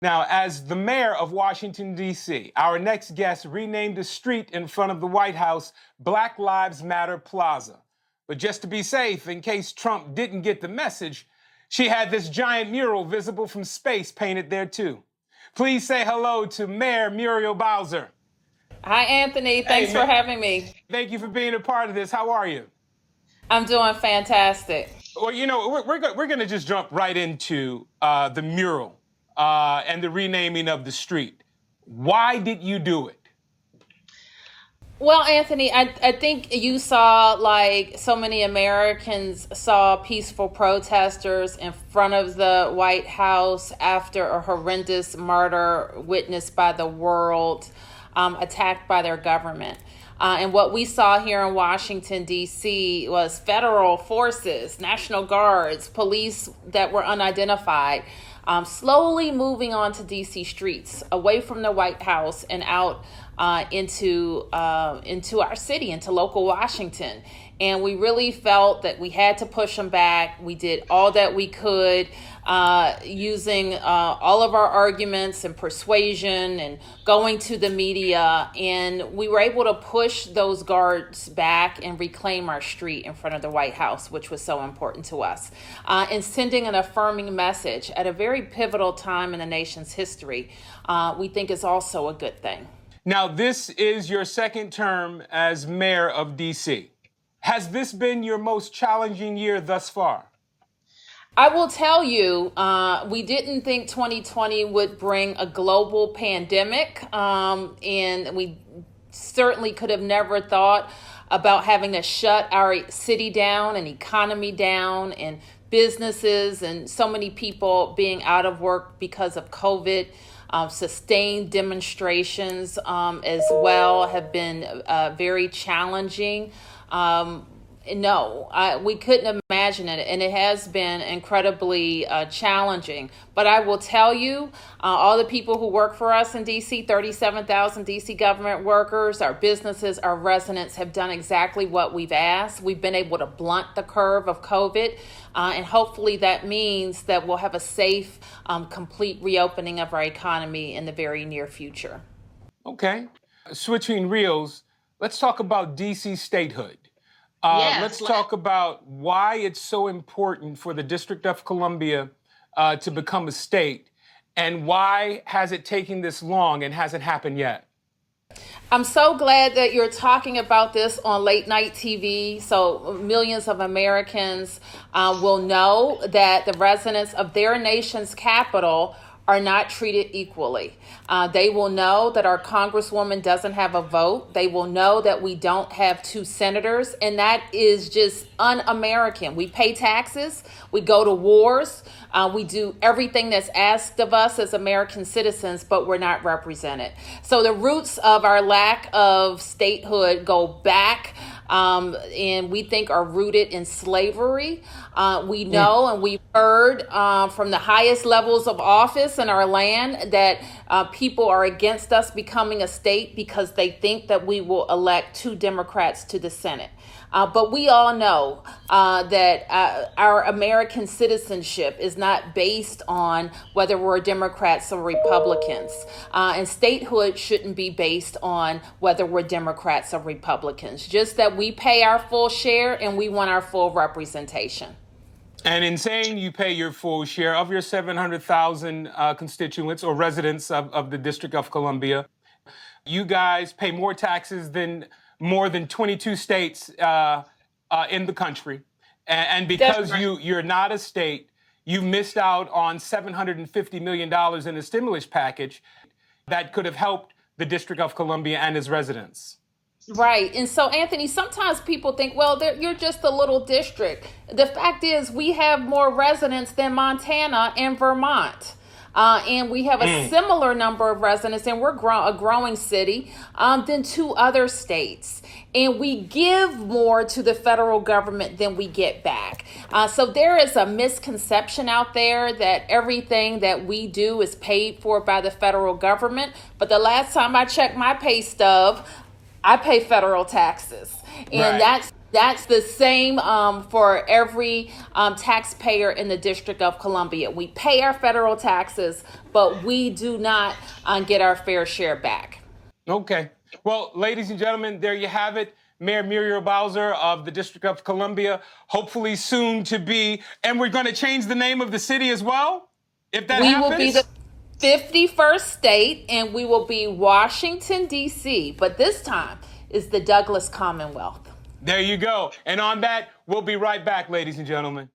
Now, as the mayor of Washington, D.C., our next guest renamed a street in front of the White House Black Lives Matter Plaza. But just to be safe, in case Trump didn't get the message, she had this giant mural visible from space painted there too. Please say hello to Mayor Muriel Bowser. Hi, Anthony. Thanks for having me. Thank you for being a part of this. How are you? I'm doing fantastic. Well, we're going to just jump right into the mural and the renaming of the street. Why did you do it? Well, Anthony, I think you saw, like so many Americans saw, peaceful protesters in front of the White House after a horrendous murder witnessed by the world, attacked by their government. And what we saw here in Washington, D.C. was federal forces, National Guards, police that were unidentified, slowly moving onto D.C. streets, away from the White House and out into our city, into local Washington. And we really felt that we had to push them back. We did all that we could, using all of our arguments and persuasion and going to the media. And we were able to push those guards back and reclaim our street in front of the White House, which was so important to us. And sending an affirming message at a very pivotal time in the nation's history, we think is also a good thing. Now, this is your second term as mayor of D.C. Has this been your most challenging year thus far? I will tell you, we didn't think 2020 would bring a global pandemic, and we certainly could have never thought about having to shut our city down and economy down and businesses and so many people being out of work because of COVID. Sustained demonstrations as well have been very challenging. We couldn't imagine it, and it has been incredibly challenging. But I will tell you, all the people who work for us in D.C., 37,000 D.C. government workers, our businesses, our residents have done exactly what we've asked. We've been able to blunt the curve of COVID, and hopefully that means that we'll have a safe, complete reopening of our economy in the very near future. Okay. Switching reels, let's talk about D.C. statehood. Let's talk about why it's so important for the District of Columbia to become a state, and why has it taken this long and hasn't happened yet? I'm so glad that you're talking about this on late night TV, so millions of Americans will know that the residents of their nation's capital are not treated equally. They will know that our Congresswoman doesn't have a vote. They will know that we don't have two senators, and that is just un-American. We pay taxes, we go to wars, we do everything that's asked of us as American citizens, but we're not represented. So the roots of our lack of statehood go back, and we think are rooted in slavery. We know and we've heard from the highest levels of office in our land that people are against us becoming a state because they think that we will elect two Democrats to the Senate. But we all know that our American citizenship is not based on whether we're Democrats or Republicans. And statehood shouldn't be based on whether we're Democrats or Republicans. Just that we pay our full share and we want our full representation. And in saying you pay your full share of your 700,000 constituents or residents of the District of Columbia, you guys pay more taxes than more than 22 states in the country. And because you're not a state, you missed out on $750 million in a stimulus package that could have helped the District of Columbia and its residents. Right. And so, Anthony, sometimes people think, well, you're just a little district. The fact is we have more residents than Montana and Vermont. And we have a similar number of residents, and we're a growing city, than two other states. And we give more to the federal government than we get back. So there is a misconception out there that everything that we do is paid for by the federal government. But the last time I checked my pay stub, I pay federal taxes. And That's the same for every taxpayer in the District of Columbia. We pay our federal taxes, but we do not get our fair share back. Okay. Well, ladies and gentlemen, there you have it. Mayor Muriel Bowser of the District of Columbia, hopefully soon to be, and we're going to change the name of the city as well, if that We happens. will be the 51st state, and we will be Washington, D.C., but this time is the Douglas Commonwealth. There you go. And on that, we'll be right back, ladies and gentlemen.